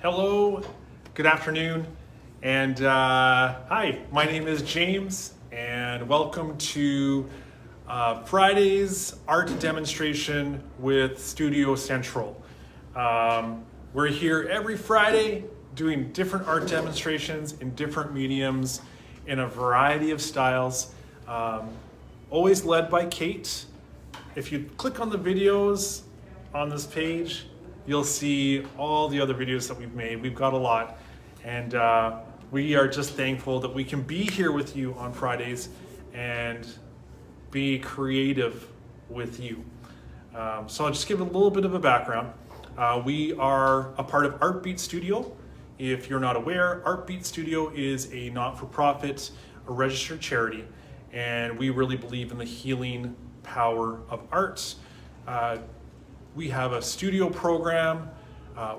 Hello, good afternoon, and hi, my name is James, and welcome to Friday's art demonstration with Studio Central. We're here every Friday doing different art demonstrations in different mediums in a variety of styles, always led by Kate. If you click on the videos on this page, you'll see all the other videos that we've made. We've got a lot, and we are just thankful that we can be here with you on Fridays and be creative with you. So I'll just give a little bit of a background. We are a part of Artbeat Studio. If you're not aware, Artbeat Studio is a not-for-profit, a registered charity, and we really believe in the healing power of art. We have a studio program,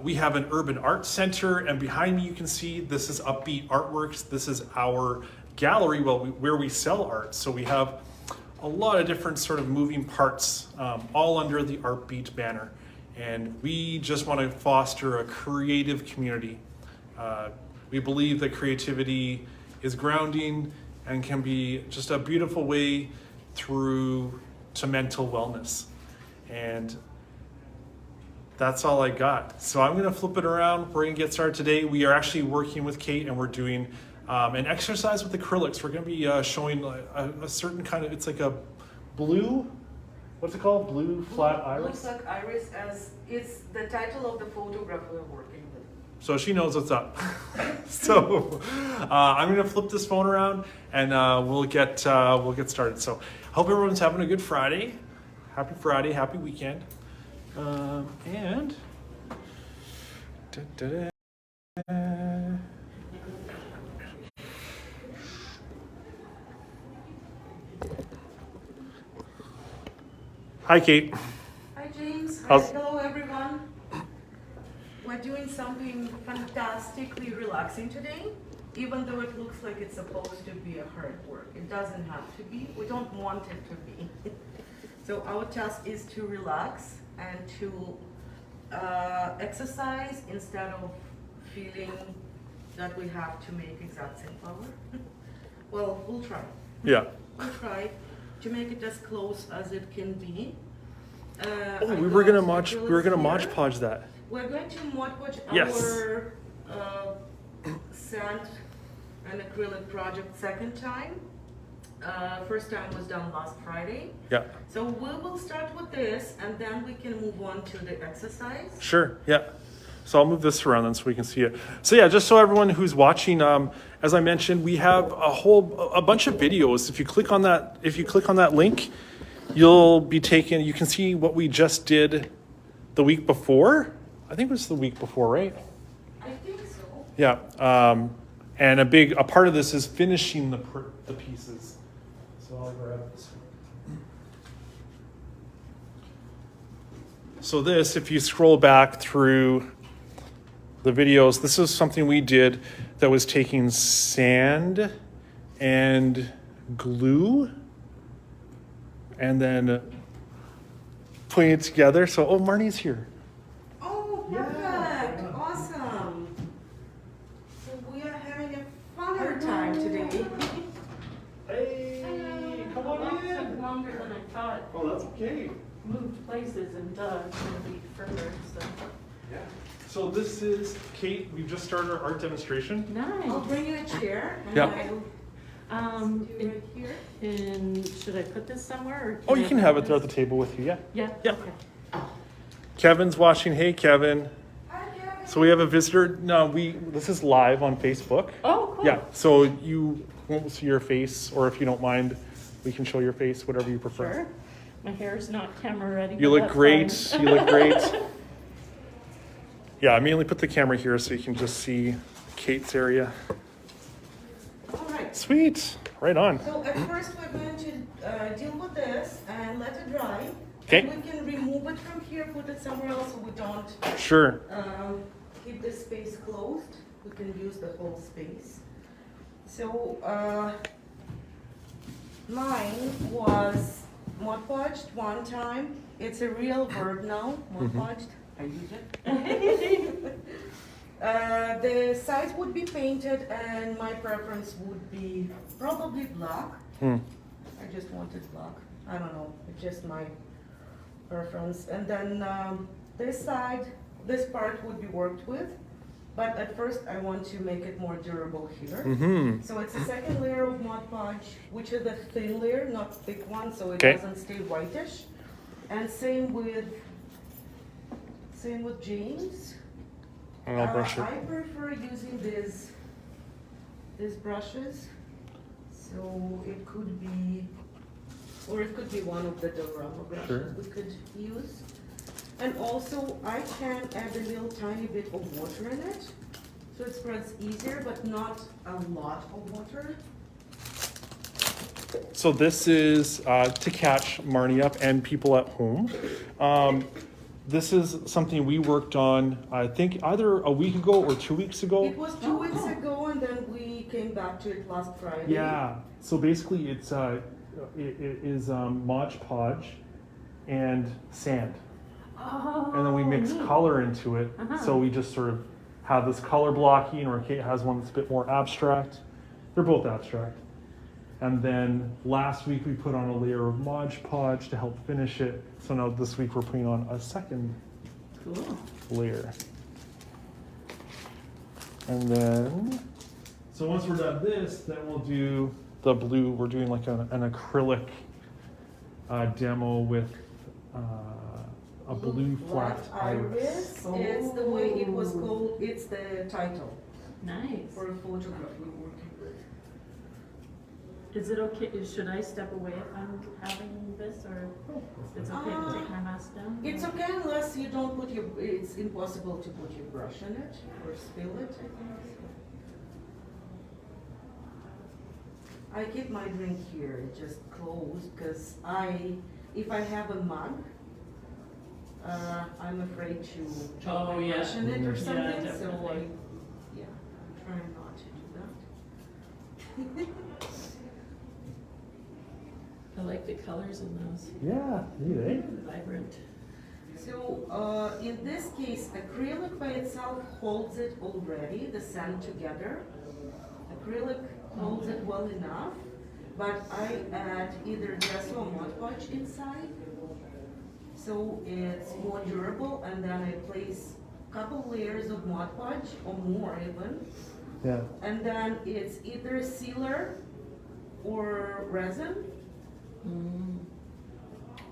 we have an urban art center, and behind me you can see this is Upbeat Artworks. This is our gallery where we sell art. So we have a lot of different sort of moving parts, all under the Artbeat banner. And we just want to foster a creative community. We believe that creativity is grounding and can be just a beautiful way through to mental wellness. And that's all I got. So I'm gonna flip it around. We're gonna get started today. We are actually working with Kate, and we're doing an exercise with acrylics. We're gonna be showing a certain kind of, it's like a blue, what's it called? Blue flat iris? Looks like iris, as it's the title of the photograph we're working with. So she knows what's up. So I'm gonna flip this phone around, and we'll get started. So hope everyone's having a good Friday. Happy Friday, happy weekend. And hi, Kate. Hi, James. How's- Hello, everyone. We're doing something fantastically relaxing today, even though it looks like it's supposed to be a hard work. It doesn't have to be. We don't want it to be. So our task is to relax and to exercise instead of feeling that we have to make exact same power. Well, we'll try. Yeah. We'll try to make it as close as it can be. We were gonna Mod Podge that. We're going to Mod Podge Yes. our sand and acrylic project second time. First time was done last Friday. Yeah. So we will start with this, and then we can move on to the exercise. Sure. Yeah. So I'll move this around then so we can see it. So yeah, just so everyone who's watching, as I mentioned, we have a bunch of videos. If you click on that link, you'll be taken. You can see what we just did the week before. I think it was the week before, right? I think so. Yeah. And a part of this is finishing the pieces. So I'll grab this one. So this, if you scroll back through the videos, this is something we did that was taking sand and glue and then putting it together. So, Marnie's here. Oh, perfect. Awesome. So we are having a funner time today. Hey, come on in. Took longer than I thought. Oh, that's okay. Moved places and it's gonna be further, so. Yeah. So this is Kate. We've just started our art demonstration. I'll Nice. bring you a chair. And Yeah. I'll do it here. And should I put this somewhere or? Oh, you can have it there at this? the table with you. Yeah. Yeah? Yeah. Okay. Kevin's watching. Hey, Kevin. Hi, Kevin. So we have a visitor. No, this is live on Facebook. Oh, cool. Yeah. So you won't see your face, or if you don't mind, we can show your face, whatever you prefer. Sure. My hair's not camera ready. You but look that's great. fine. You look great. Yeah, I mainly put the camera here so you can just see Kate's area. All right. Sweet. Right on. So at first we're going to deal with this and let it dry. Okay. And we can remove it from here, put it somewhere else so we don't Sure. keep this space closed. We can use the whole space. So mine was Mod Podged one time. It's a real verb now, Mod Podged. I use it. The sides would be painted, and my preference would be probably black. Hmm. I just wanted black. I don't know, it's just my preference. And then this side, this part would be worked with, but at first I want to make it more durable here. Mm-hmm. So it's a second layer of Mod Podge, which is a thin layer, not thick one, so it Okay. doesn't stay whitish. And same with James. And I'll brush it. I prefer using these brushes. So it could be, or it could be one of the diorama brushes Sure. we could use. And also I can add a little tiny bit of water in it, so it spreads easier, but not a lot of water. So this is to catch Marnie up and people at home. This is something we worked on, I think, either a week ago or 2 weeks ago. It was 2 weeks ago, and then we came back to it last Friday. Yeah. So basically, it is Mod Podge and sand, Oh. and then we mix neat. color into it. Uh-huh. So we just sort of have this color blocking, or Kate has one that's a bit more abstract. They're both abstract. And then last week we put on a layer of Mod Podge to help finish it. So now this week we're putting on a second Cool. layer. And then, so once we're done this, then we'll do the blue. We're doing like an acrylic demo with a blue flat iris. It's the way it was called, it's the title Nice. for a photograph we're working with. Is it okay, should I step away if I'm having this, or it's okay to take my mask down? It's okay unless you don't put it's impossible to put your brush in it or spill it, I think. I keep my drink here, just closed, because if I have a mug, I'm afraid to drop Oh, my yeah. brush in it or Yeah, something, so definitely. I'm trying not to do that. I like the colors in those, Yeah, neat, eh? vibrant. So, in this case, acrylic by itself holds it already, the sand together. Acrylic holds it well enough, but I add either gesso or Mod Podge inside, so it's more durable, and then I place a couple layers of Mod Podge, or more even, Yeah. and then it's either sealer or resin. Mm.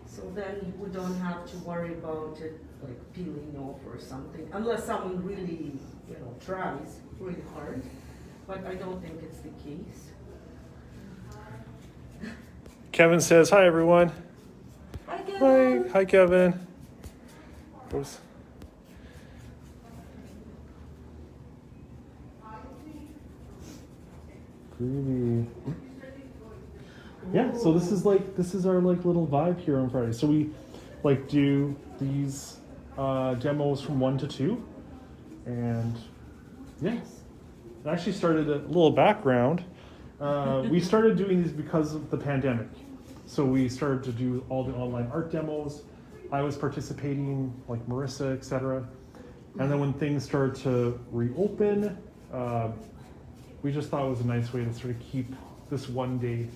So then we don't have to worry about it like peeling off or something, unless someone really, tries really hard. But I don't think it's the case. Kevin says, hi everyone. Hi, Hi, Kevin. hi Kevin. Oops. Groovy. Yeah, so this is our little vibe here on Friday. So we do these demos from 1 to 2, and yeah, it actually started a little background. We started doing these because of the pandemic. So we started to do all the online art demos. I was participating, like Marissa, etc. And then when things started to reopen, we just thought it was a nice way to sort of keep this one day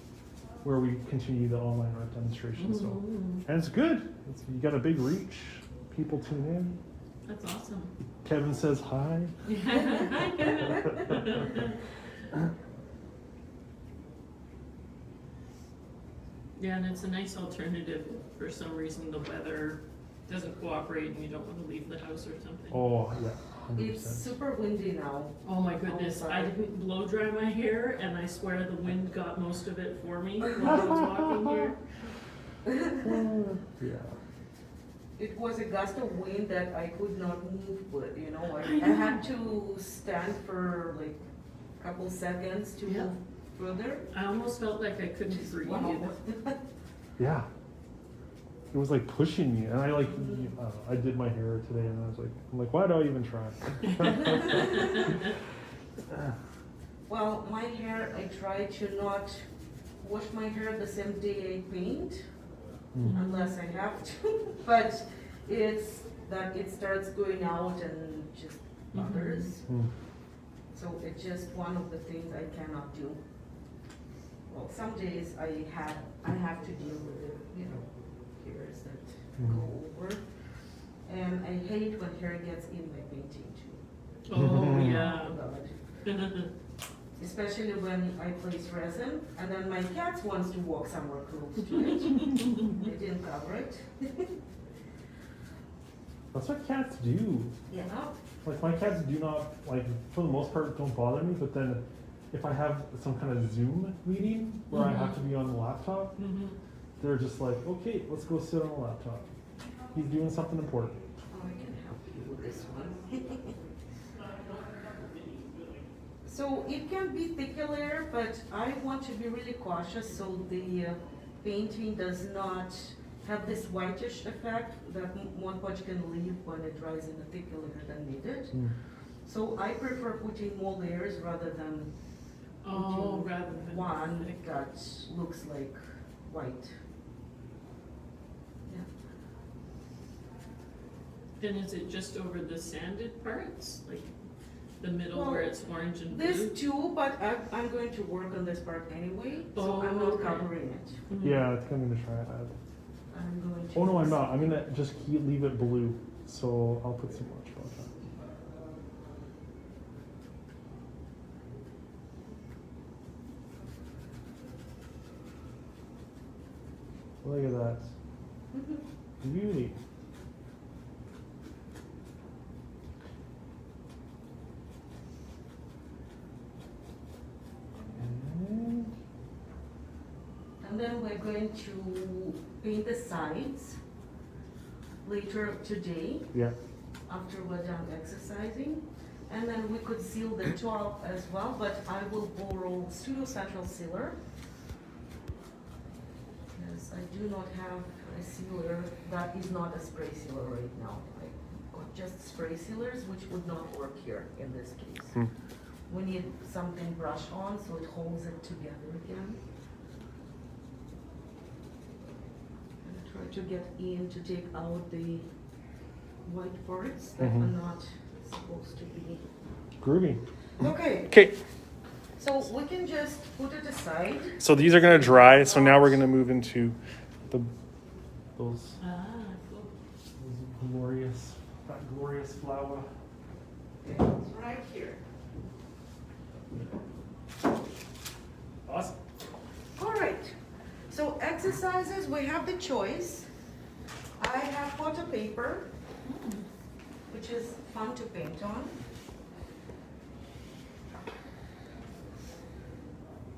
where we continue the online art demonstration. So, and it's good. You got a big reach. People tune in. That's awesome. Kevin says hi. Yeah, and it's a nice alternative if for some reason the weather doesn't cooperate and you don't want to leave the house or something. Oh yeah. 100%. It's super windy now. Oh my goodness, I Outside. didn't blow dry my hair and I swear the wind got most of it for me while I was walking here. Yeah. It was a gust of wind that I could not move with, I I know. had to stand for like a couple seconds to Yeah. move further. I almost felt like I couldn't breathe. Wow. Yeah. It was like pushing me, and I did my hair today, and I'm like, why do I even try? Well, my hair, I try to not wash my hair the same day I paint, unless I have to. But it's that it starts going out and just others. Mm. So it's just one of the things I cannot do. Well, some days I have to deal with the, hairs that go over. And I hate when hair gets in my painting too. Oh, yeah. God. Especially when I place resin, and then my cat wants to walk somewhere close to it. They didn't cover it. That's what cats do. Yeah. Like my cats do not, like for the most part, don't bother me. But then, if I have some kind of Zoom meeting where I have to be on the laptop, they're just like, okay, let's go sit on the laptop. He's doing something important. Oh, I can help you with this one. So it can be thicker layer, but I want to be really cautious so the painting does not have this whitish effect that one pot can leave when it dries in a thicker layer than needed. So I prefer putting more layers rather than putting one that looks like white. Yeah. Then is it just over the sanded parts, like the middle where it's orange and blue? This too, but I'm going to work on this part anyway, so I'm not covering it. Yeah, it's gonna try it. I'm going to. Oh no, I'm not. I'm gonna just leave it blue. So I'll put some much about that. Look at that. Beauty. And then we're going to paint the sides later today, Yeah. after we're done exercising. And then we could seal the top as well, but I will borrow Studio Central sealer. Because I do not have a sealer that is not a spray sealer right now. I've got just spray sealers, which would not work here in this case. We need something brush on so it holds it together again. And try to get in to take out the white parts that are not supposed to be. Groovy. Okay, Okay. so we can just put it aside. So these are gonna dry. So now we're gonna move into those glorious, that glorious flower. Okay, it's right here. Awesome. All right, so exercises, we have the choice. I have photo paper, which is fun to paint on.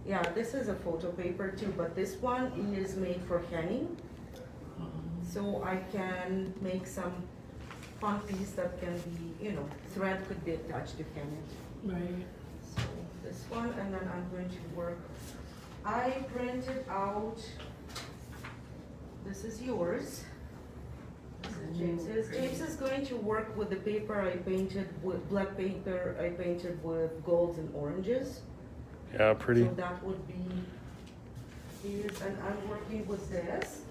Yeah, this is a photo paper too, but this one is made for hanging. So I can make some fun piece that can be, thread could be attached to hang it. Right. So this one, and then I'm going to work. I printed out, this is yours. This is James's. James is going to work with the paper I painted with, black paper I painted with golds and oranges. Yeah, pretty. So that would be his, and I'm working with this.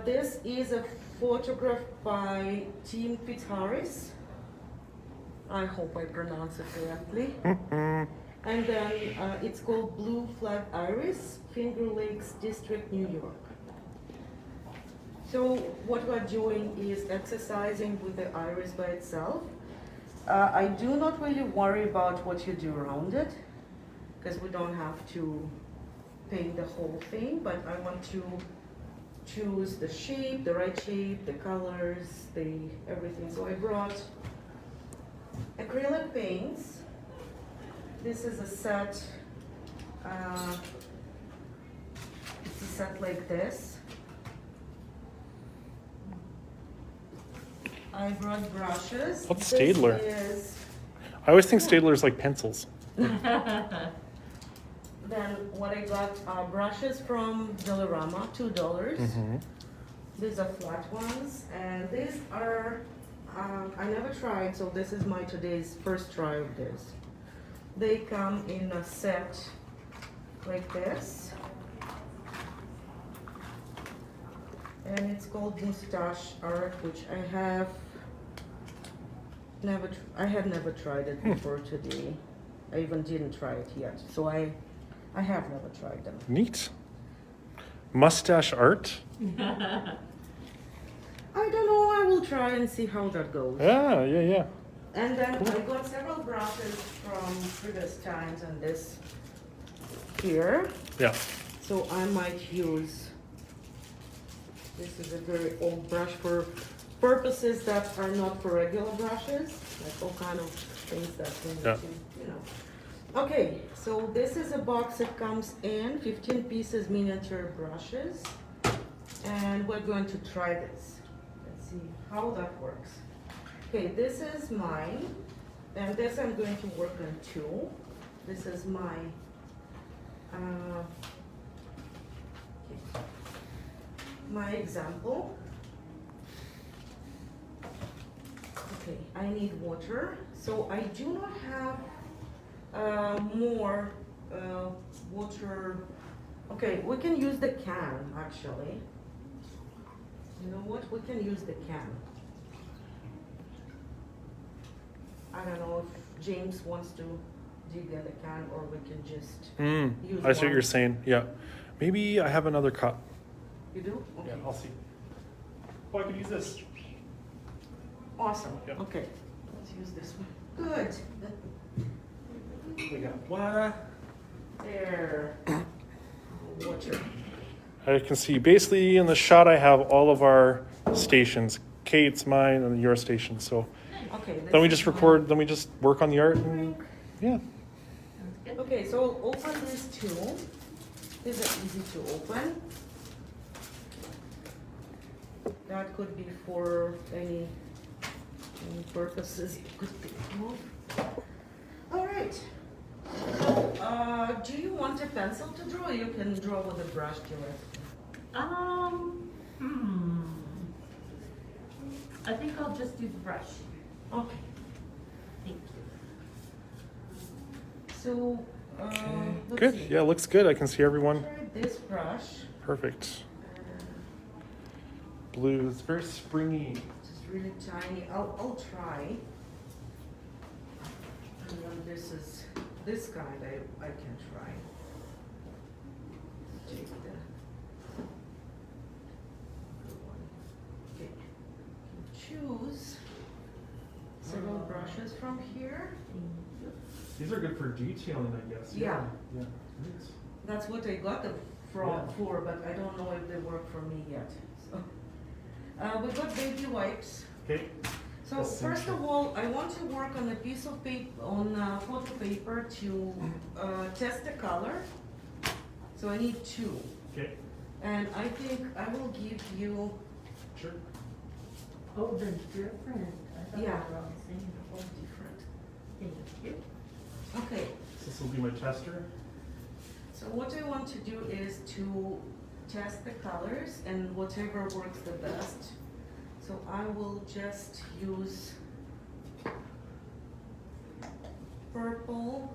This is a photograph by Tim Fitzharris. I hope I pronounce it correctly. And then it's called Blue Flag Iris, Finger Lakes District, New York. So what we're doing is exercising with the iris by itself. I do not really worry about what you do around it, because we don't have to paint the whole thing, but I want to choose the shape, the right shape, the colors, everything. So I brought acrylic paints. This is a set, it's a set like this. I brought brushes. What's Staedtler? This is, I always think Staedtler's like pencils. then what I got are brushes from Dollarama, $2. These are flat ones, and these are, I never tried, so this is my today's first try of this. They come in a set like this. And it's called Mustache Art, which I have I had never tried it before today. I even didn't try it yet, so I have never tried them. Neat. Mustache art. I don't know. I will try and see how that goes. Yeah. And then I got several brushes from previous times and this here. Yeah. So I might use, this is a very old brush for purposes that are not for regular brushes, like all kind of things that we need Yeah. to, you know. Okay, so this is a box that comes in 15 pieces miniature brushes, and we're going to try this. Let's see how that works. Okay, this is mine, and this I'm going to work on too. This is my my example. Okay, I need water, so I do not have more water. Okay, we can use the can actually. You know what? We can use the can. I don't know if James wants to dig in the can, or we can just use I see what one. you're saying. Yeah. Maybe I have another cup. You do? Okay. Yeah, I'll see. Oh, I could use this. Awesome. Yep. Okay, let's use this one. Good. We got water. There. Water. I can see basically in the shot I have all of our stations. Kate's, mine, and your station. So Okay. then we this just is record, then we just work on the art. And, yeah. Sounds good. Okay, so I'll open these two. These are easy to open. That could be for any purposes you could think of. All right. So, do you want a pencil to draw? Or you can draw with a brush directly. I think I'll just do the brush. Okay. Thank you. So, let's Good. see. Yeah, looks good. I can see everyone. Try this brush. Perfect. Blue. It's very springy. Just really tiny. I'll try. And then this kind I can try. Take the other one. Okay. Choose several brushes from here. These are good for detailing, I guess. Yeah. Yeah. That's what I got them from Yeah. for, but I don't know if they work for me yet. So, we got baby wipes. Okay. So first of all, I want to work on a piece of paper, on photo paper to test the color. So I need two. Okay. And I think I will give you, Sure. Oh, they're different. I thought Yeah. they were all the same. all different. Thank you. Okay, So this will be my tester. so what I want to do is to test the colors and whatever works the best. So I will just use purple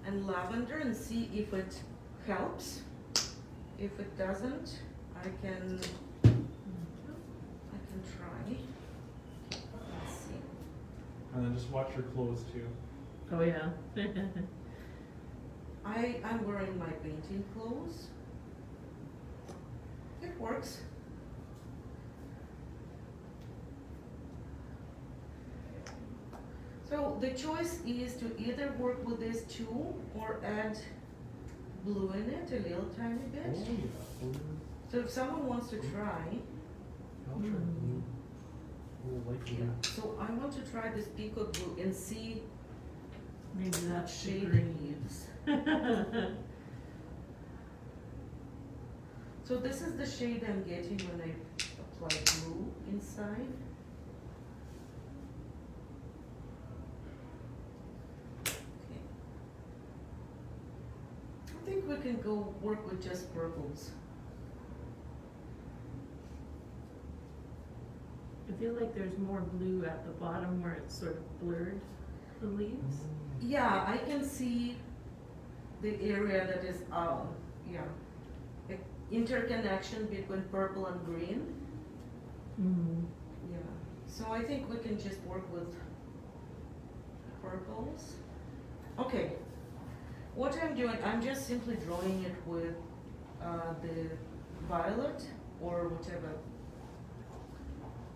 and lavender and see if it helps. If it doesn't, I can try. Let's see. And then just watch your clothes too. Oh, yeah. I'm wearing my painting clothes. It works. So the choice is to either work with these two or add blue in it a little tiny bit. yeah. So if someone wants to try, I'll try blue. Oh, light blue. so I want to try this peacock blue and see Maybe what that's the shade it green. gives. So this is the shade I'm getting when I apply blue inside. Okay. I think we can go work with just purples. I feel like there's more blue at the bottom where it's sort of blurred, the leaves. Yeah, I can see the area that is, yeah, the interconnection between purple and green. Mm. Yeah, so I think we can just work with purples. Okay, what I'm doing, I'm just simply drawing it with the violet or whatever.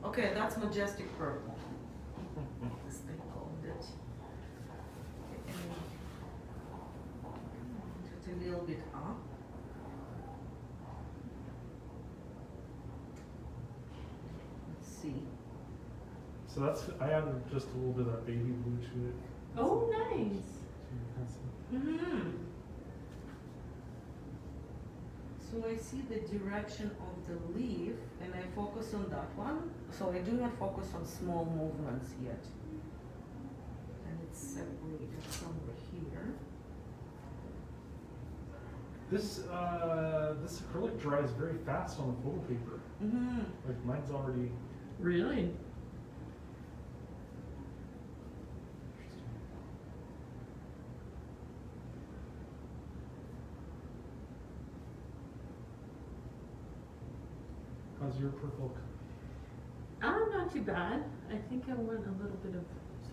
Okay, that's majestic purple. This thing called it. And it's a little bit up. Let's see. So that's, I added just a little bit of that baby blue to it. Oh, nice. Mm-hmm. So I see the direction of the leaf and I focus on that one. So I do not focus on small movements yet. And it's separated somewhere here. This acrylic dries very fast on the photo paper. Mm-hmm. Like mine's already. Really? How's your purple? Not too bad. I think I want a little bit of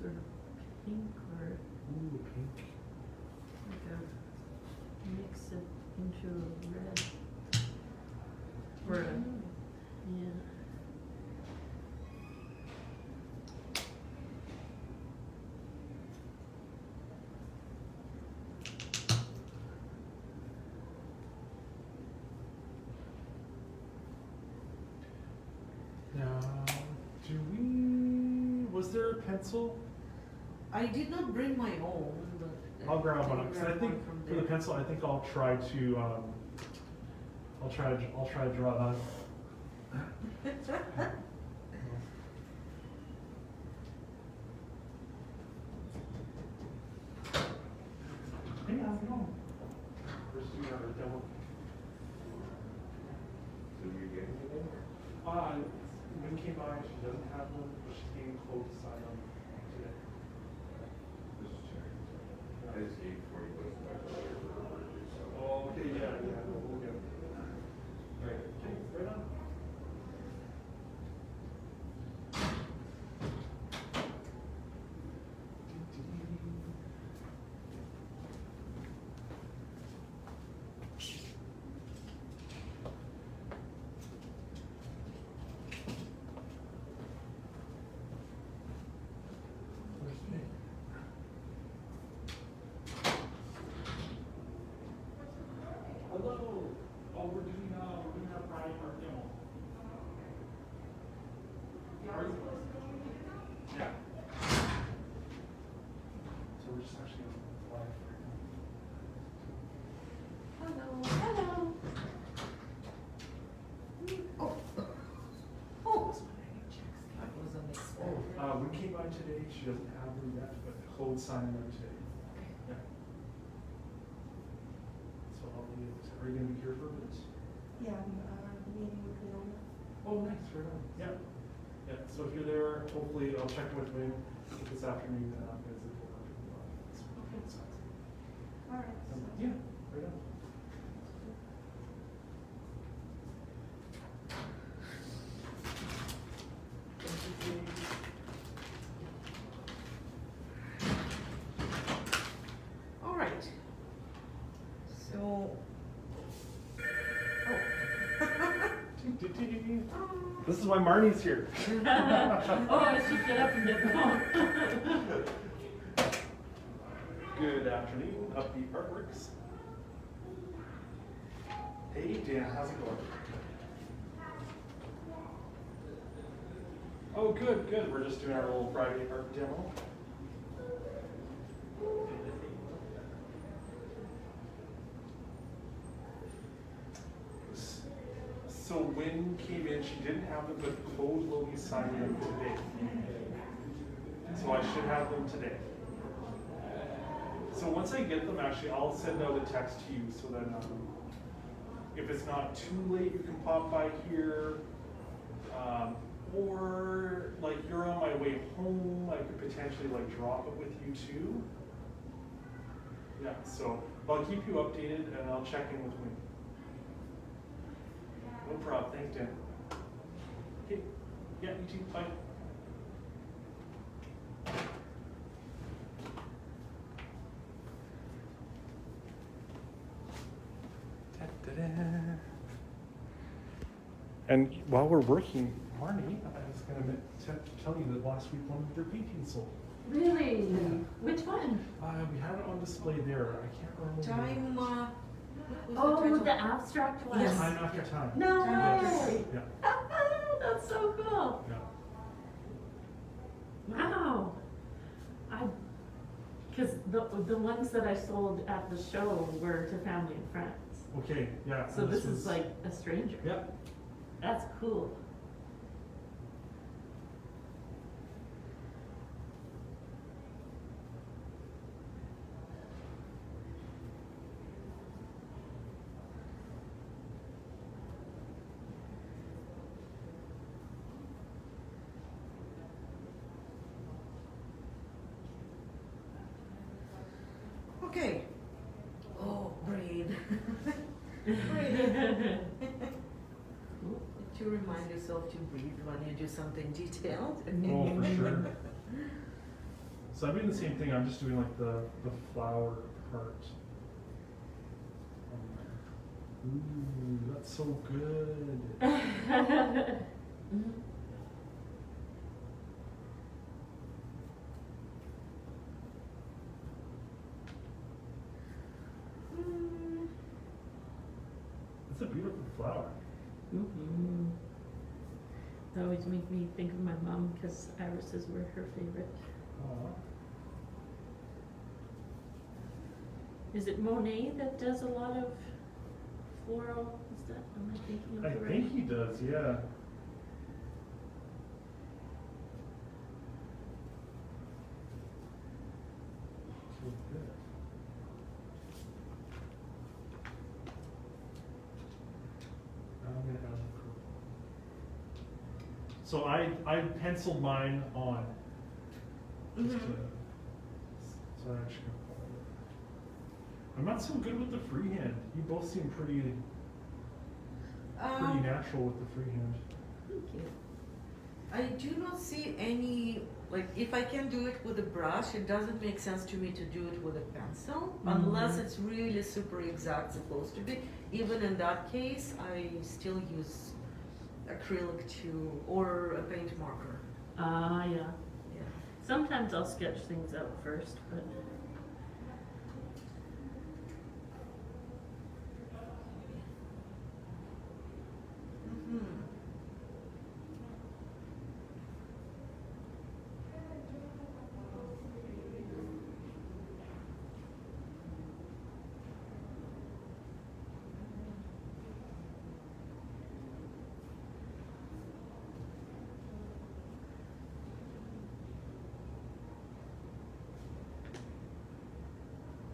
sort of pink or Ooh, pink. like a mix it into a red. Or a, yeah. Now, was there a pencil? I did not bring my own, but I'll grab one. can Because I grab think one from for the there. pencil, I think I'll try to, I'll try to draw that. Hey, how's it going? We're just doing our demo. So you getting anything? When came by, she doesn't have one, but she came close to sign on today. Just checking. I just gave 40 bucks back earlier for her birthday, so. Oh, okay, yeah, we'll get it. Right, okay, right on. Hello. Oh, we're doing our Friday art demo. Are you? Yeah. So we're just actually live right now. Hello. Hello. Oh. Oh. That was a mistake. We came by today. She doesn't have them yet, but Chloe's signing them today. Yeah. So I'll leave. Are you going to be here for a bit? Yeah, I'm meeting with Leona. Oh, nice. Right on. Yeah. Yeah. So if you're there, hopefully I'll check with Wayne this afternoon. As it will All right. yeah. Right on. All right. So. This is why Marnie's here. Oh, I should get up and get going. Good afternoon, Upbeat Artworks. Hey Dan, how's it going? Oh, good, good. We're just doing our little Friday art demo. So Wynn came in, she didn't have them, but Chloe will be signing them today. So I should have them today. So once I get them, actually, I'll send out a text to you so that if it's not too late, you can pop by here. Or like you're on my way home, I could potentially like drop it with you too. Yeah, so I'll keep you updated and I'll check in with Wynn. No problem, thanks Dan. Okay, yeah, you too, bye. And while we're working, Marnie, I was going to tell you that last week one of your paintings sold. Really? Yeah. Which one? We had it on display there. I can't remember. Time, what was Oh, the the title? abstract one. Yes. Time after time. No Time way. Yeah. That's so cool. Yeah. Wow. Because the ones that I sold at the show were to family and friends. Okay. Yeah. So and this was- is like a stranger. Yeah. That's cool. Okay. Oh, breathe. Breathe. To remind yourself to breathe when you do something detailed. Oh, for sure. So I'm doing the same thing. I'm just doing like the flower part. Ooh, that's so good. Mm, It's a beautiful flower. Mhm. That always makes me think of my mom because irises were her favorite. Aw. Is it Monet that does a lot of floral? Is that, am I thinking of I the right? think he does, yeah. So good. Now I'm gonna add the purple. So I penciled mine on. Just to, so I actually got all of it. I'm not so good with the freehand. You both seem pretty natural with the freehand. Thank you. I do not see any, like, if I can do it with a brush, it doesn't make sense to me to do it with a pencil, unless it's really super exact supposed to be. Even in that case, I still use acrylic or a paint marker. Ah, yeah. Yeah. Sometimes I'll sketch things out first, but Mhm.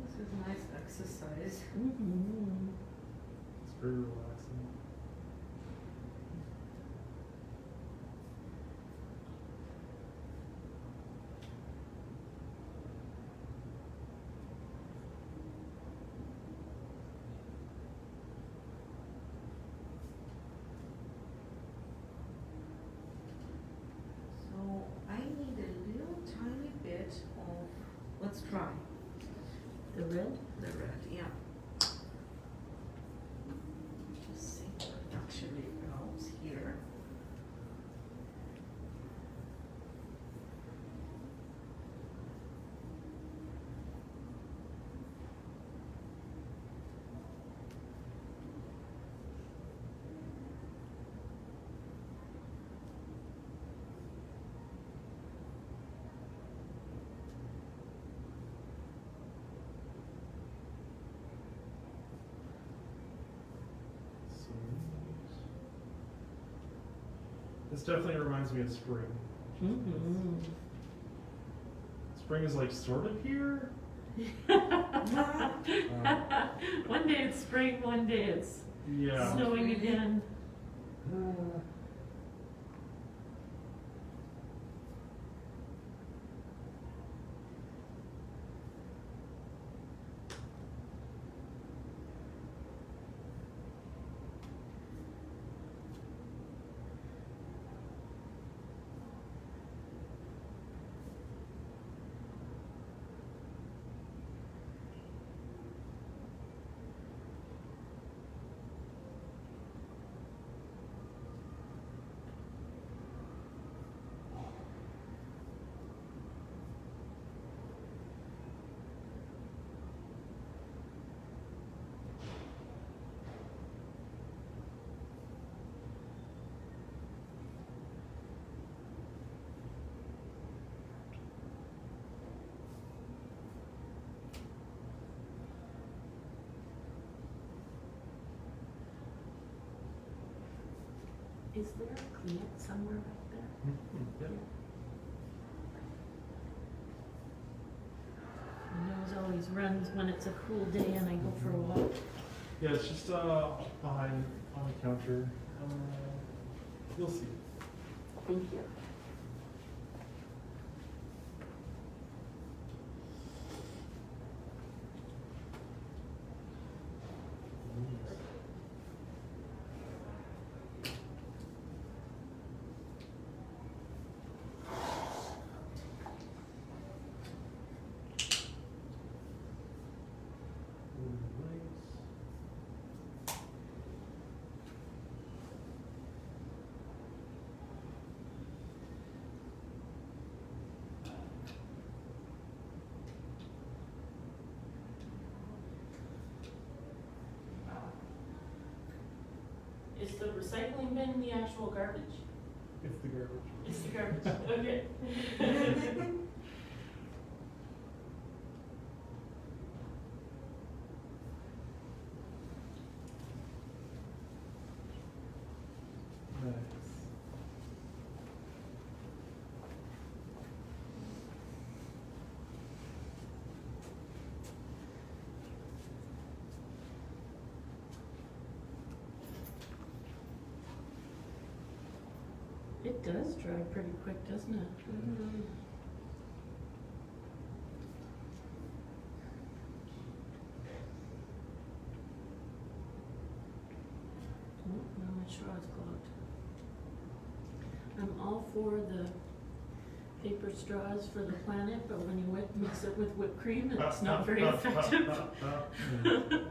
This is a nice exercise. It's very relaxing. So I need a little tiny bit of, let's try the red? the red, yeah. Just see what it actually goes here. So nice. This definitely reminds me of spring. Mm-hmm. Spring is like sort of here. One day it's spring, one day it's Yeah. snowing again. Is there a Kleenex somewhere back there? Yep. My nose always runs when it's a cool day and I go for a walk. Yeah, it's just behind on the counter. You'll see. Thank you. Is the recycling bin the actual garbage? It's the garbage. It's the garbage, okay. Nice. It does dry pretty quick, doesn't it? Oh, now my straw is clogged. I'm all for the paper straws for the planet, but when you mix it with whipped cream, it's not very effective.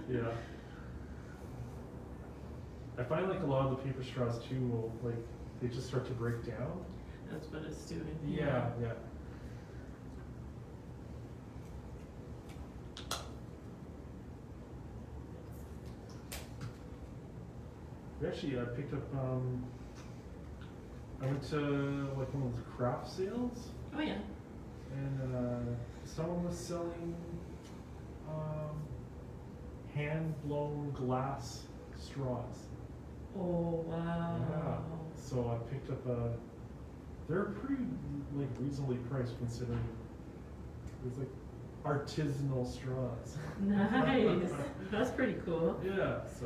Yeah. I find like a lot of the paper straws too will like they just start to break down. That's what it's doing. Yeah, yeah. We actually picked up I went to like one of those craft sales Oh yeah. and someone was selling hand blown glass straws. Oh wow. Yeah. So I picked up they're pretty like reasonably priced considering it's like artisanal straws. Nice. That's pretty cool. Yeah, so.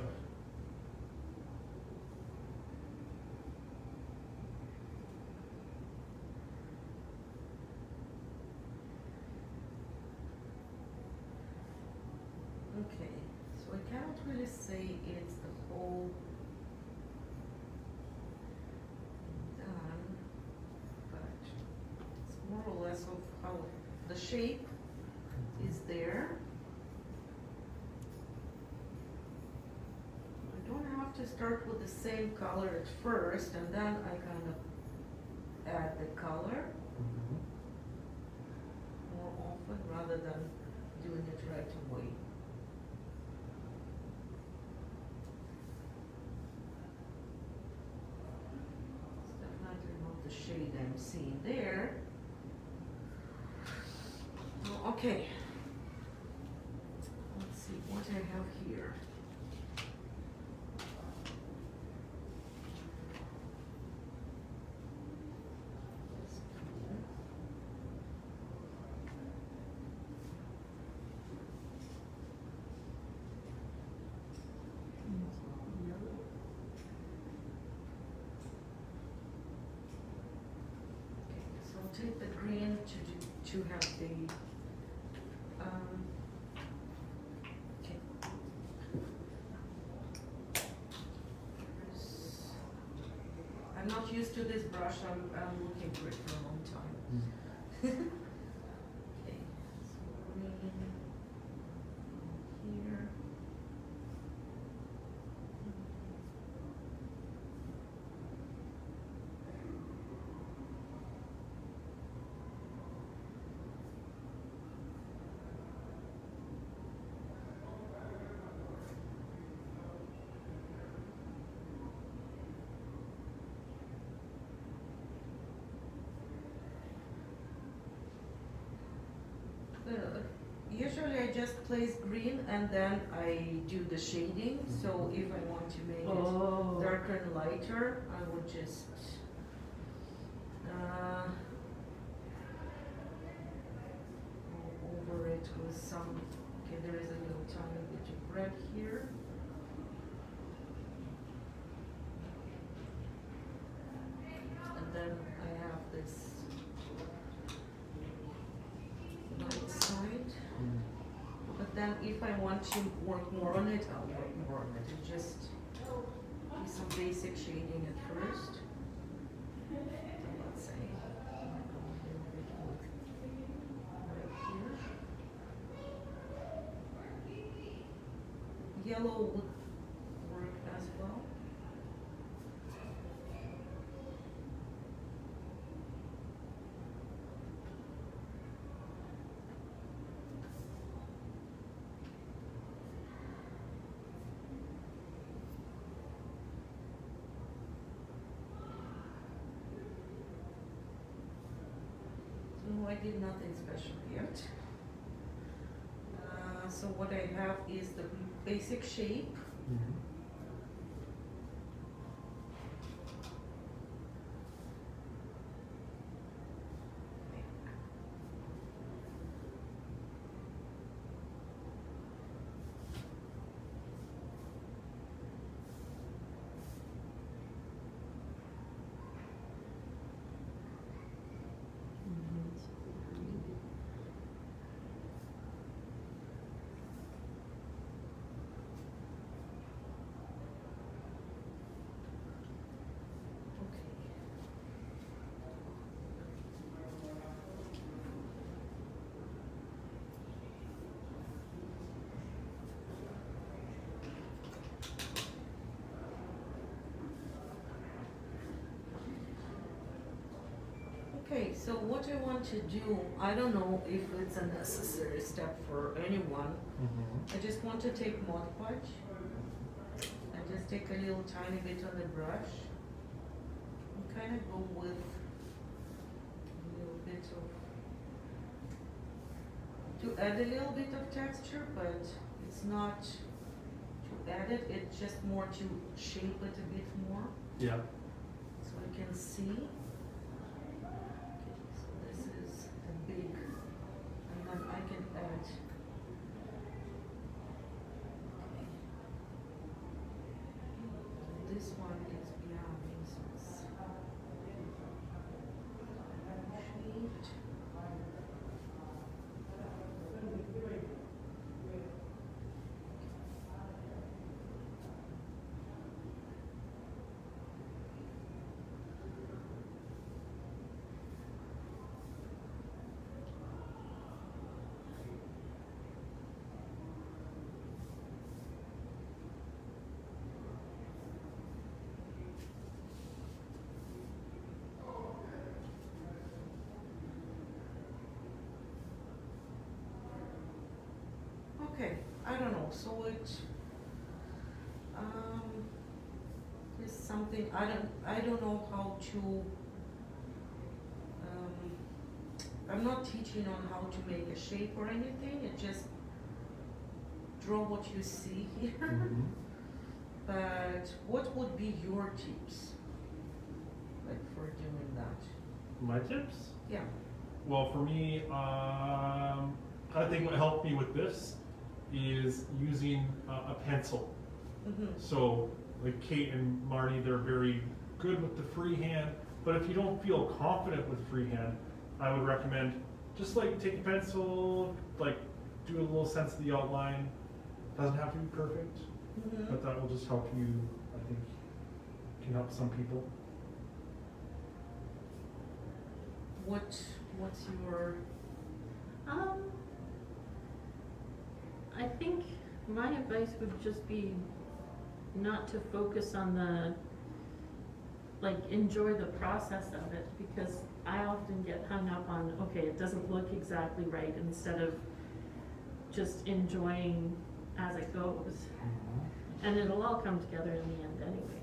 Okay, so I cannot really say it's the whole done, but it's more or less of how the shape is there. I don't have to start with the same color at first, and then I kind of add the color Mhm. more often rather than doing it right away. It's definitely not the shade I'm seeing there. Oh, okay. Let's see what I have here. So I'll take the green to have the, okay. I'm not used to this brush, I'm looking for it for a long time. Okay, so green here. place green and then I do the shading. So if I want to make it Oh. darker and lighter, I would just go over it with some, okay, there is a little tiny bit of red here. And then I have this right side. But then if I want to work more on it, I'll work more on it. And just do some basic shading at first. So let's say I'm gonna go a little bit with right here. Yellow would work as well. No, I did nothing special yet. So what I have is the basic shape. Okay, so what I want to do, I don't know if it's a necessary step for anyone. I just want to take Mod Podge and just take a little tiny bit on the brush and kind of go with a little bit of, to add a little bit of texture, but it's not to add it, it's just more to shape it a bit more Yeah. so I can see. So this is a big, and then I can add. Okay. This one is beyond this one's shaped. Okay, I don't know, so it, is something, I don't know how to, I'm not teaching on how to make a shape or anything, it just draw what you see here. But what would be your tips, like for doing that? My tips? Yeah. Well, for me, I think what helped me with this is using a pencil. So, like Kate and Marnie, they're very good with the freehand, but if you don't feel confident with freehand, I would recommend just like take a pencil, like do a little sense of the outline. Doesn't have to be perfect, but that will just help you, I think, can help some people. What's your, I think my advice would just be not to focus on the, like, enjoy the process of it, because I often get hung up on, okay, it doesn't look exactly right, instead of just enjoying as it goes. And it'll all come together in the end anyway.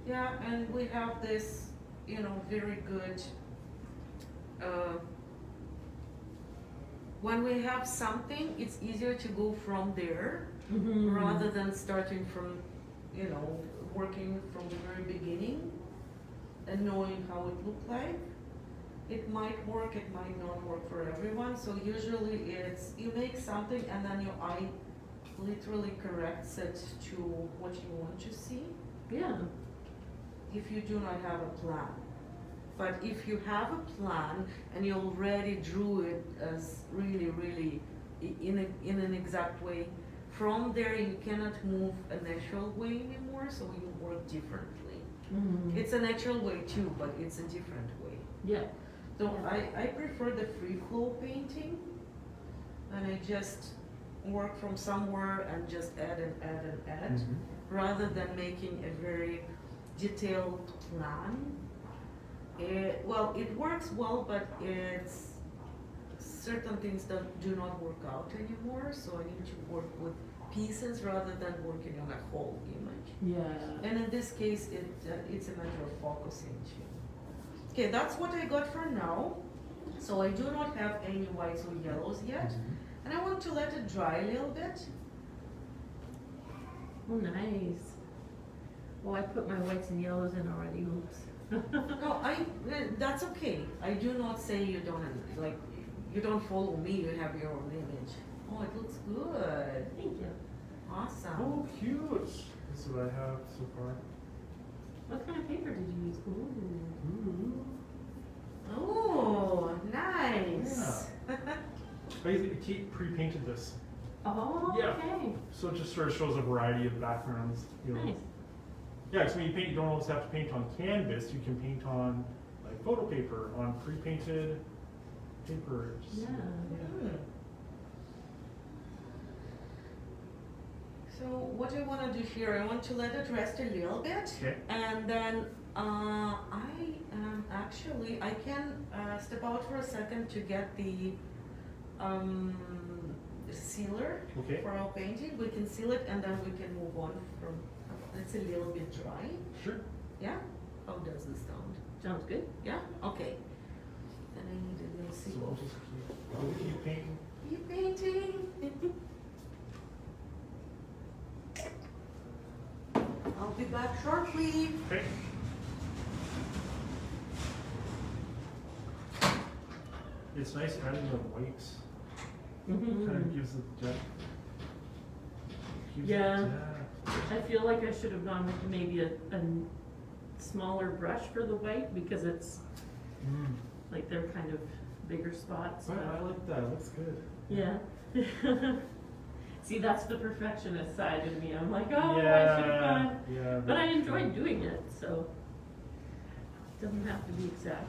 yeah, and we have this, very good, when we have something, it's easier to go from there Mhm. rather than starting from, you know, working from the very beginning and knowing how it looked like. It might work, it might not work for everyone, so usually it's, you make something and then your eye literally corrects it to what you want to see, Yeah. if you do not have a plan. But if you have a plan and you already drew it as really in an exact way, from there you cannot move a natural way anymore, so you work differently. Mhm. It's a natural way too, but it's a different way. Yeah. So Yeah. I prefer the free flow painting, and I just work from somewhere and just add and add and add, Mhm. rather than making a very detailed plan. Well, it works well, but it's certain things that do not work out anymore, so I need to work with pieces rather than working on a whole image. Yeah. And in this case, it's a matter of focusing too. Okay, that's what I got for now. So I do not have any whites or yellows yet. Mhm. And I want to let it dry a little bit. Oh, nice. Well, I put my whites and yellows in already, oops. No, that's okay. I do not say you don't, like, you don't follow me, you have your own image. Oh, it looks good. Thank you. Awesome. Oh, cute. This is what I have so far. What kind of paper did you use? Ooh. Ooh. Oh, nice. Kate pre-painted this, Oh, Yeah. okay. so it just sort of shows a variety of backgrounds. You know. Nice. Yeah, because when you paint, you don't always have to paint on canvas. You can paint on like photo paper, on pre-painted paper. Yeah. Hmm. So what I want to do here, I want to let it rest a little bit. Okay. And then I can step out for a second to get the sealer Okay. for our painting. We can seal it and then we can move on from, it's a little bit dry. Sure. Yeah? How does this sound? Sounds good. Yeah? Okay. Then I need a little So seal. we'll keep painting. Keep painting. I'll be back shortly. Okay. It's nice adding the whites. Kind of gives it depth. Gives it Yeah. depth. I feel like I should have gone with maybe a smaller brush for the white because it's Mm. like they're kind of bigger spots. But I but- like that. Looks good. Yeah. See, that's the perfectionist side of me. I'm like, oh, I should have gone. Yeah. But I enjoyed doing it, so it doesn't have to be exact.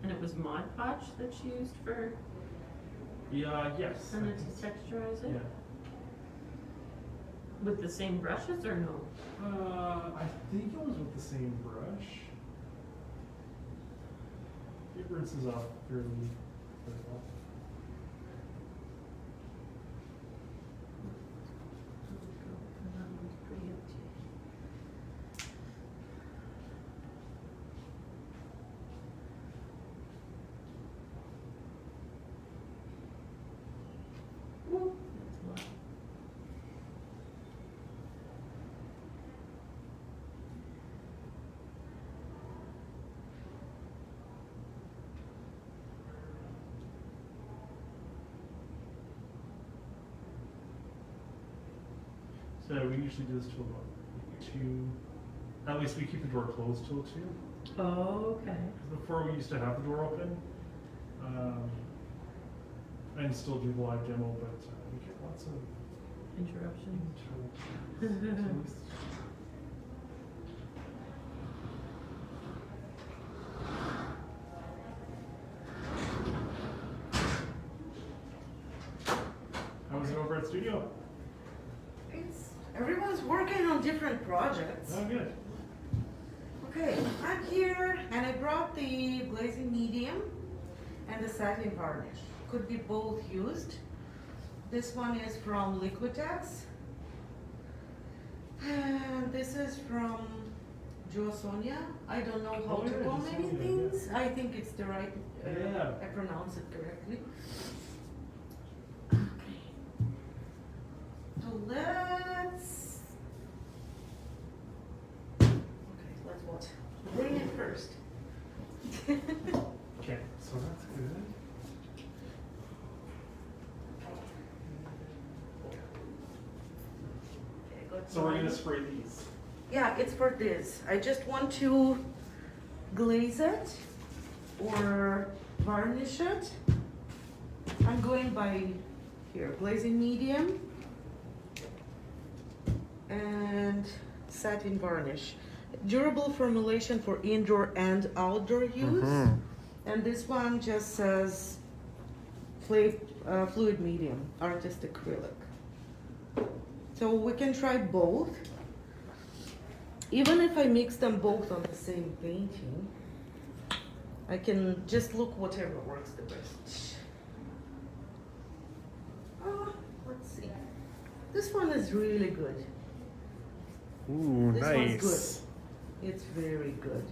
And it was Mod Podge that she used for Yeah. Yes. kind of to texturize it? Yeah. With the same brushes or no? I think it was with the same brush. It rinses off fairly well. That one's pretty empty. Ooh, that's a lot. So we usually do this till about 2. At least we keep the door closed till 2. Oh, okay. Because before we used to have the door open, and still do the live demo, but we get lots of Interruption. interruptions. So studio? Everyone's working on different projects. Oh, good. Okay, I'm here and I brought the glazing medium and the satin varnish. Could be both used. This one is from Liquitex. And this is from Jo Sonia. I don't know how Oh, to yeah, call Jo many Sonia, things. I think it's the right, Yeah. I pronounce it correctly. Okay. So let's, okay, let's what? Bring it first. Okay, so that's good. Okay, go to So we're mine. gonna spray these. Yeah, it's for this. I just want to glaze it or varnish it. I'm going by here, glazing medium and satin varnish. Durable formulation for indoor and outdoor use. Mhm. And this one just says fluid medium, artist acrylic. So we can try both. Even if I mix them both on the same painting, I can just look whatever works the best. Let's see. This one is really good. Ooh, This nice. one's good. It's very good.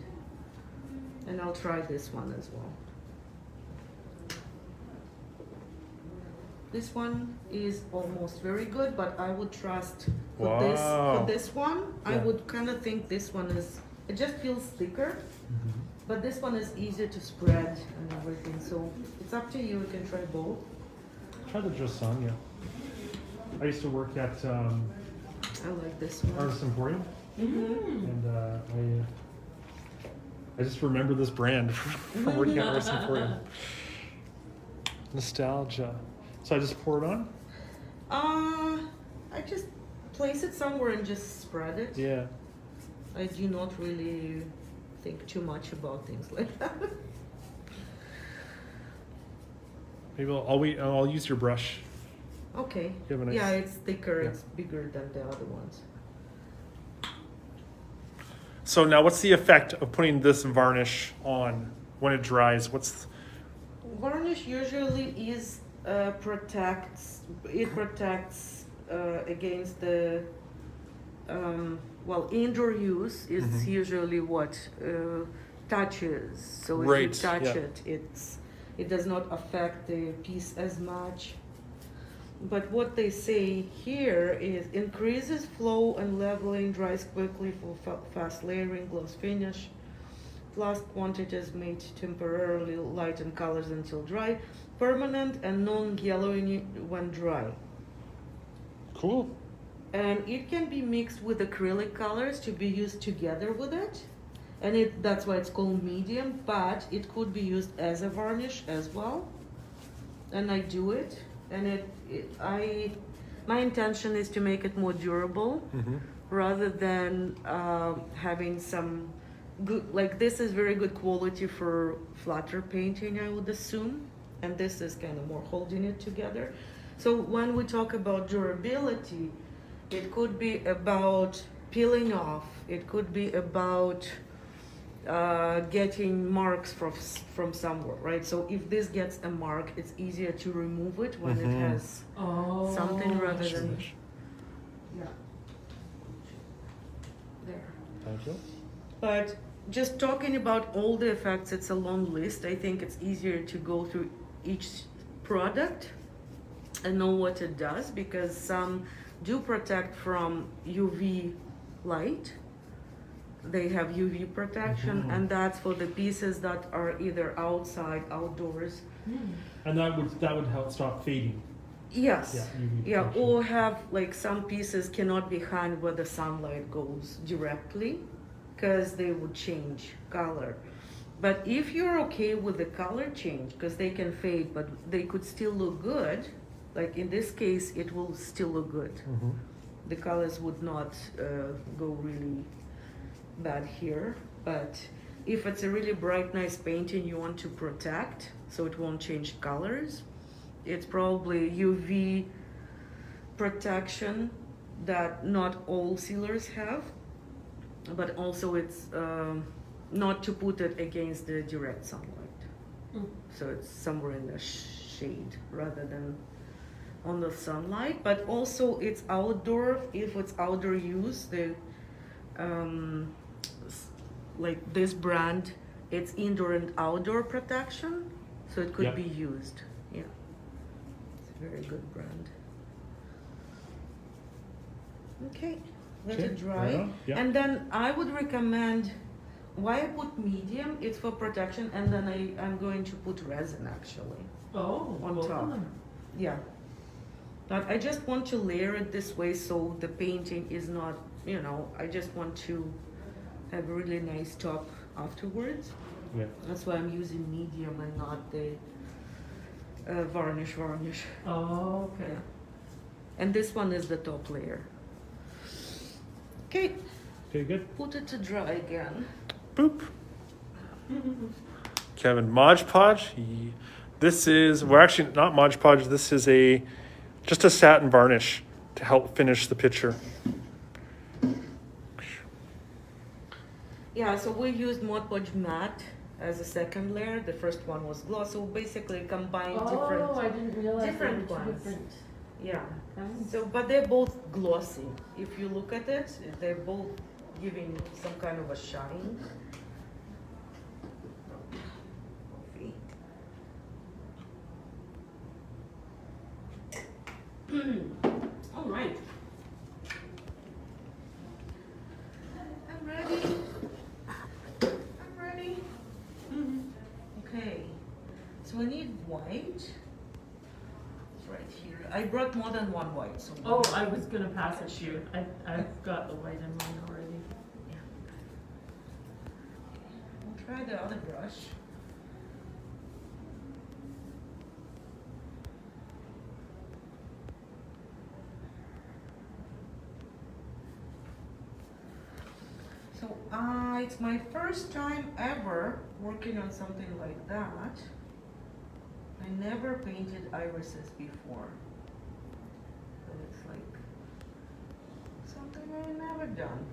And I'll try this one as well. This one is almost very good, but I would trust for Wow. this one, I Yeah. would kind of think this one is, it just feels thicker, Mhm. but this one is easier to spread and everything. So it's up to you. You can try both. Try the Josanya. I used to work at I like this one. Artist Emporium, Mhm. and I just remember this brand from working at Artist Emporium. Nostalgia. So I just pour it on? I just place it somewhere and just spread it. Yeah. I do not really think too much about things like that. Maybe I'll use your brush. Okay. You have a nice- Yeah, it's thicker. Yeah. It's bigger than the other ones. So now what's the effect of putting this varnish on when it dries? Varnish usually is protects against the indoor use is Mhm. usually what touches. So if Right, you touch yeah. it does not affect the piece as much. But what they say here is increases flow and leveling, dries quickly for fast layering, gloss finish. Plus quantities made temporarily lighten colors until dry, permanent and non-yellowing when dry. Cool. And it can be mixed with acrylic colors to be used together with it. And that's why it's called medium, but it could be used as a varnish as well. And I do it, and my intention is to make it more durable Mm-hmm. rather than having some good, like this is very good quality for flatter painting, I would assume, and this is kind of more holding it together. So when we talk about durability, it could be about peeling off, it could be about getting marks from somewhere, right? So if this gets a mark, it's easier to remove it when it Mhm. has Oh. something rather than, yeah. There. Thank you. But just talking about all the effects, it's a long list. I think it's easier to go through each product and know what it does, because some do protect from UV light. They have UV protection, Mhm. and that's for the pieces that are either outside, outdoors. And that would help stop fading. Yes. Yeah, UV Yeah, protection. or have, like, some pieces cannot be hung where the sunlight goes directly, because they would change color. But if you're okay with the color change, because they can fade, but they could still look good, like in this case, it will still look good. Mm-hmm. The colors would not go really bad here, but if it's a really bright, nice painting you want to protect, so it won't change colors, it's probably UV protection that not all sealers have, but also it's not to put it against the direct sunlight. Mm. So it's somewhere in the shade rather than on the sunlight. But also it's outdoor. If it's outdoor use, the like this brand, it's indoor and outdoor protection, so it could Yep. be used. Yeah, it's a very good brand. Okay, let Okay, it fair dry. enough, yeah. And then I would recommend, why I put medium, it's for protection, and then I'm going to put resin actually. Oh, On both of top. them. Yeah. But I just want to layer it this way so the painting is not, I just want to have a really nice top afterwards. Yeah. That's why I'm using medium and not the varnish. Oh, okay. Yeah. And this one is the top layer. Okay, Okay, good. put it to dry again. Boop. Kevin, Mod Podge. This is, we're actually not Mod Podge. This is just a satin varnish to help finish the picture. Yeah, so we used Mod Podge matte as a second layer. The first one was gloss. So basically combine Oh, different. I didn't realize different there were two ones. different Yeah. kinds. So, but they're both glossy. If you look at it, they're both giving some kind of a shine. All right. I'm ready. Okay. So I need white. It's right here. I brought more than one white. So Oh, I was gonna pass it to you. I've got the white in mine already. Yeah. I'll try the other brush. So it's my first time ever working on something like that. I never painted irises before. But it's like something I've never done.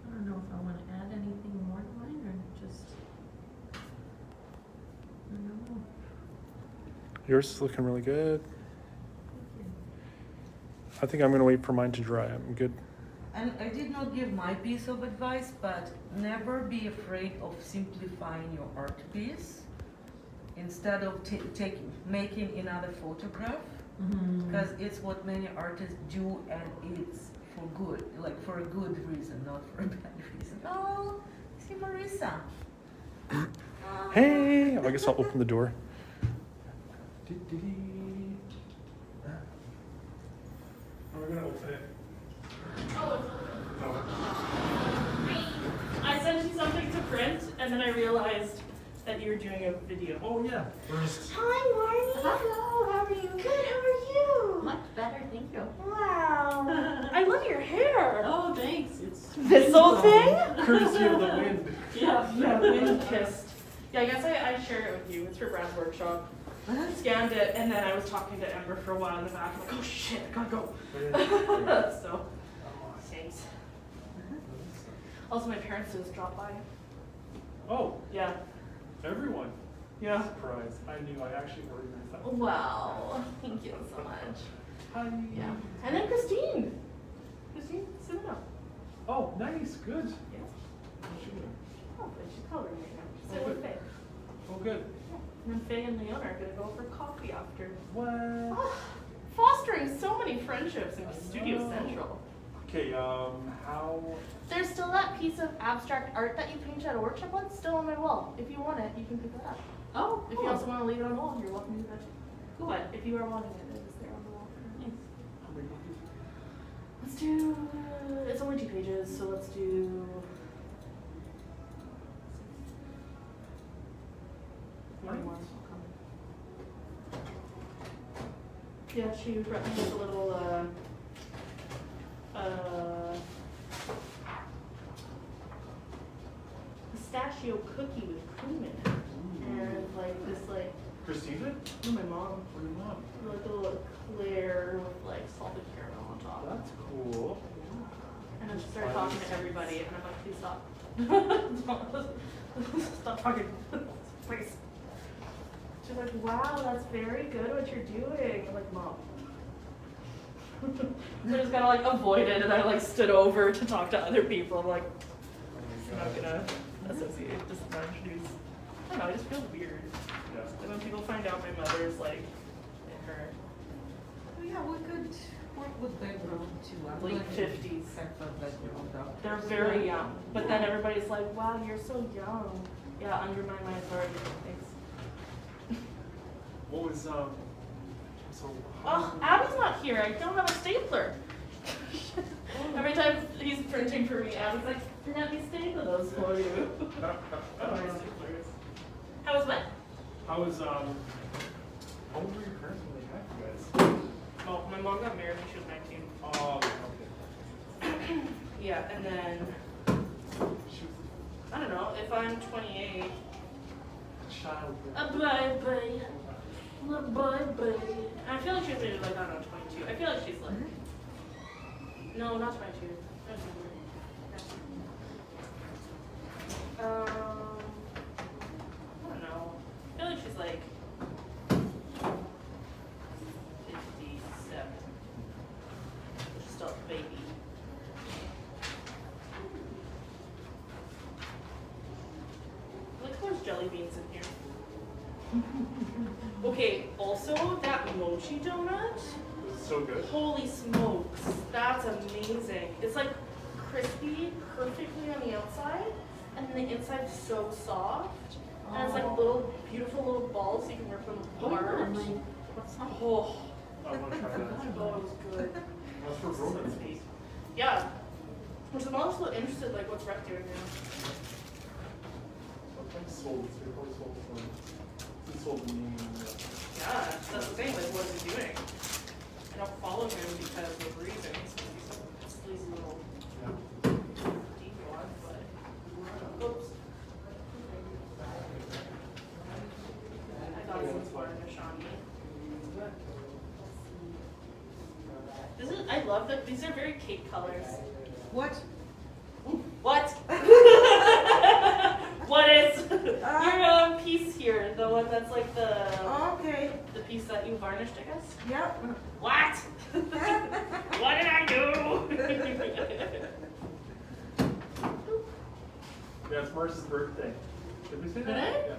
I don't know if I want to add anything more to mine or just. I don't know. Yours is looking really good. I think I'm going to wait for mine to dry. I'm good. And I did not give my piece of advice, but never be afraid of simplifying your art piece instead of making another photograph, because it's what many artists do, and it's for good, like for a good reason, not for a bad reason. Oh, see Marissa. Hey, I guess I'll open the door. We're going to open it. I sent you something to print, and then I realized that you were doing a video. Oh, yeah. First. Hi, Marnie. Hello, how are you? Good, how are you? Much better, thank you. Wow. I love your hair. Oh, thanks. It's This whole thing? Courtesy of the wind. Yeah, wind kissed. Yeah, I guess I shared it with you. It's for Brad's workshop. I scanned it, and then I was talking to Ember for a while in the back. I'm like, oh shit, I gotta go. So, thanks. Also, my parents just dropped by. Oh, Yeah. everyone. Yeah. Surprise. I knew. I actually organized that. Wow. Thank you so much. Hi. Yeah. And then Christine. Christine Simino. Oh, nice. Good. Yeah. How's she doing? Oh, but she's coloring right now. She's Oh, sitting with good. Faye. Oh, good. And then Faye and Leona are gonna go for coffee after. What? Oh, fostering so many friendships in Studio know. Central. Okay, how? There's still that piece of abstract art that you painted at a workshop once still on my wall. If you want it, you can pick it up. Oh, If you also want to leave it on the wall, you're welcome to do that too. Cool. But if you are wanting it, it is there on the wall. Nice. Let's do, it's only 2 pages, so let's do. Yeah, she brought me a little pistachio cookie with cream in it. And like this like, Christine did? oh, my mom, What your mom? like a little eclair with like salted caramel on top. That's cool. And then she started talking to everybody, and I'm like, please stop. Stop talking. Please. She's like, wow, that's very good what you're doing. I'm like, Mom. So I just kind of like avoided, and I like stood over to talk to other people. I'm like, I'm not gonna associate, just not introduce. I don't know, it just feels weird. Yeah. Like when people find out my mother's like in her Oh, yeah, we could work with background too. I'm late going to 50s. have a background doctor. They're very young, but then everybody's like, wow, you're so young. Yeah, undermine my authority. Thanks. What was so? Oh, Abby's not here. I don't have a stapler. Every time he's printing for me, Abby's like, let me staple those for you. How was what? How was How old were your parents when they had you guys? Well, my mom got married when she was 19. Oh, okay. Yeah, and then, She was I don't know, if I'm 28, a child. bye-bye. Bye-bye. I feel like she was maybe like, I don't know, 22. I feel like she's like, no, not 22. That's younger. I don't know. I feel like she's like 57. She's still a baby. Look, there's jelly beans in here. Okay, also that mochi donut. So good. Holy smokes, that's amazing. It's like crispy perfectly on the outside, and the inside's so soft. And it's like little, beautiful little balls so you can work them apart. Oh, I want to try that. oh, it was good. That's for romance. Yeah. Which I'm also interested, like, what's Rhett doing now? Sometimes sold. It's probably sold before. He sold me. Yeah, that's the thing, like, what is he doing? I don't follow him because of reasons. He's a sleazy little Yeah. deviant, but. Oops. I got some varnish on me. This is, I love that, these are very Kate colors. What? What? What is your piece here? The one that's like the Okay. piece that you varnished, I guess? Yep. What? What did I do? Yeah, it's Marcy's birthday. Did we say that? Today? Yeah.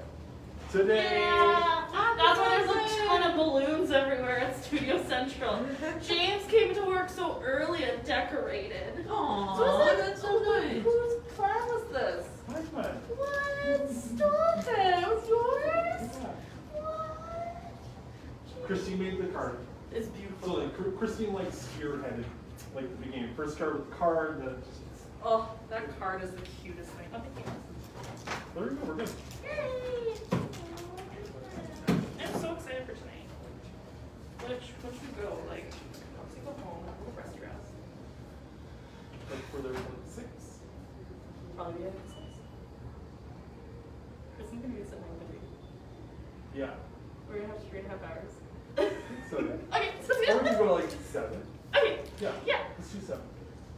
Today. Yeah. That's why there's a ton of balloons everywhere at Studio Central. James came to work so early and decorated. Aw, So it's like, that's so nice. Whose plan was this? Nice one. What? Stop it. It was yours? Yeah. What? Christine made the card. It's So beautiful. like Christine like spearheaded like the beginning. First start with the card, then just Oh, that card is the cutest thing. Oh, thank you. there you go, we're good. Yay! I'm so excited for tonight. Which should we go? Like, once you go home, we'll rest your ass. Like for their 6. Probably be at 6. Kristen's gonna be at 9:30. Yeah. We're gonna have 3.5 hours. So Okay, so or we can go to like 7. Okay, Yeah. yeah. Let's do 7.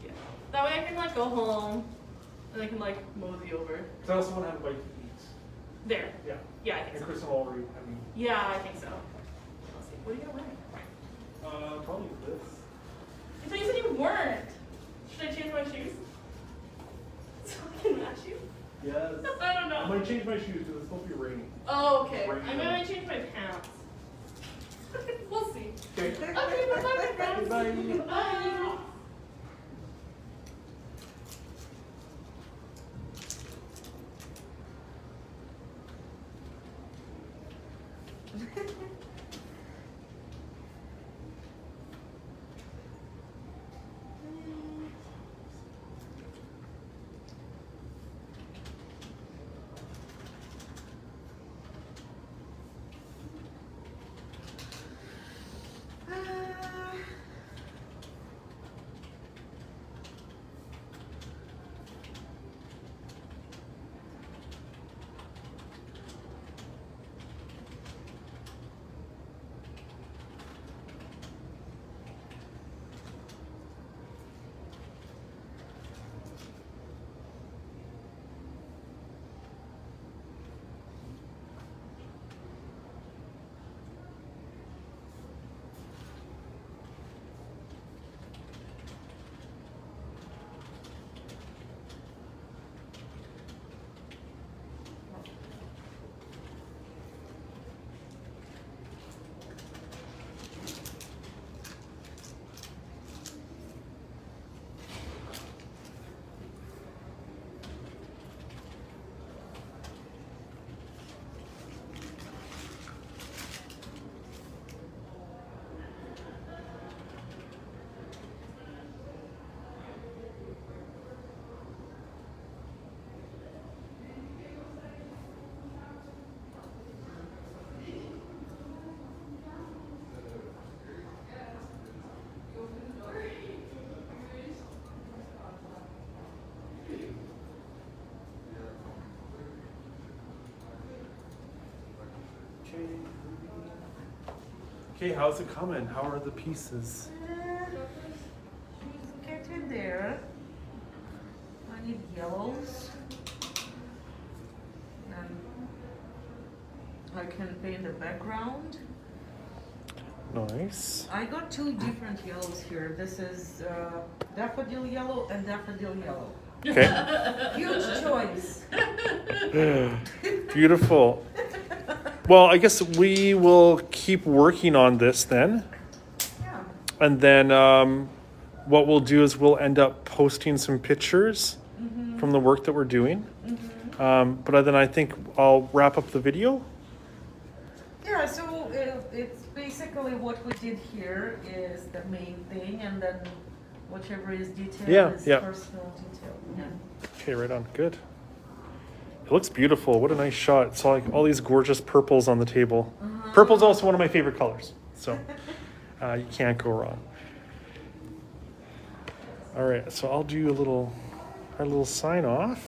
Yeah. That way I can like go home and I can like mosey over. Because I also want to have a bite to eat. There. Yeah. Yeah, I think And so. Kristen will already, I mean, Yeah, I think so. Let's see. What are you gonna wear? probably this. I thought you said you weren't. Should I change my shoes? So I can match you? Yes. I don't know. I might change my shoes because it's supposed to be raining. Oh, okay. Right I'm now. gonna change my pants. We'll see. Okay. Okay, bye-bye, my friends. Bye. Bye. Okay, how's it coming? How are the pieces? She's getting there. I need yellows. And I can paint the background. Nice. I got two different yellows here. This is daffodil yellow and daffodil yellow. Okay. Huge choice. Beautiful. Well, I guess we will keep working on this then. Yeah. And then what we'll do is we'll end up posting some pictures from the work that we're doing. But then I think I'll wrap up the video. Yeah, so it's basically what we did here is the main thing, and then whichever is detailed is personal detail. Yeah. Okay, right on. Good. It looks beautiful. What a nice shot. It's like all these gorgeous purples on the table. Purple's also one of my favorite colors. So you can't go wrong. All right, so I'll do a little sign off.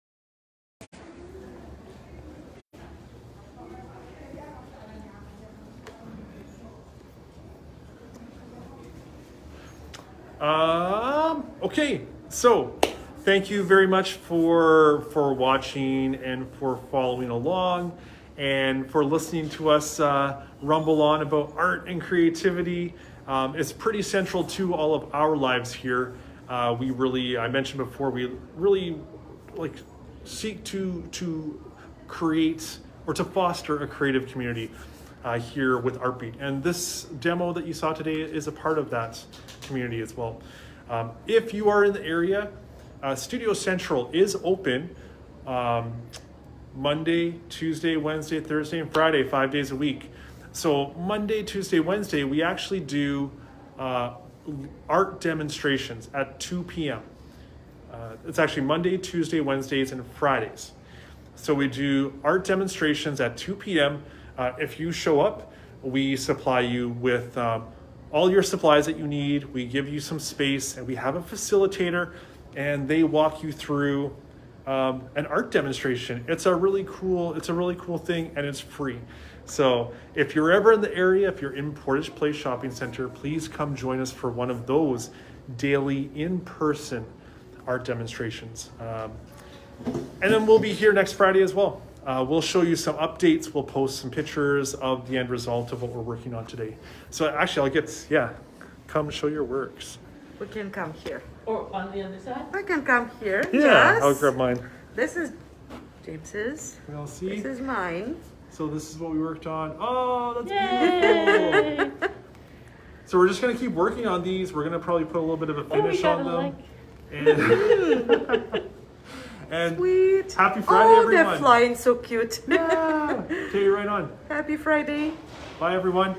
Okay, so thank you very much for watching and for following along and for listening to us rumble on about art and creativity. It's pretty central to all of our lives here. I mentioned before, we really seek to create or to foster a creative community here with Artbeat. And this demo that you saw today is a part of that community as well. If you are in the area, Studio Central is open Monday, Tuesday, Wednesday, Thursday, and Friday, 5 days a week. So Monday, Tuesday, Wednesday, we actually do art demonstrations at 2 p.m. It's actually Monday, Tuesday, Wednesdays, and Fridays. So we do art demonstrations at 2 p.m. If you show up, we supply you with all your supplies that you need. We give you some space, and we have a facilitator, and they walk you through an art demonstration. It's a really cool thing, and it's free. So if you're ever in the area, if you're in Portage Place Shopping Center, please come join us for one of those daily in-person art demonstrations. And then we'll be here next Friday as well. We'll show you some updates. We'll post some pictures of the end result of what we're working on today. So actually, come show your works. We can come here. Or on the other side? I can come here. Yeah, Yes. I'll grab mine. This is James's. We'll see. This is mine. So this is what we worked on. Oh, that's Yay! beautiful. So we're just gonna keep working on these. We're gonna probably put a little bit of a finish on them. And Sweet. Happy Friday, oh, everyone. they're flying so cute. Yeah. Okay, right on. Happy Friday. Bye, everyone.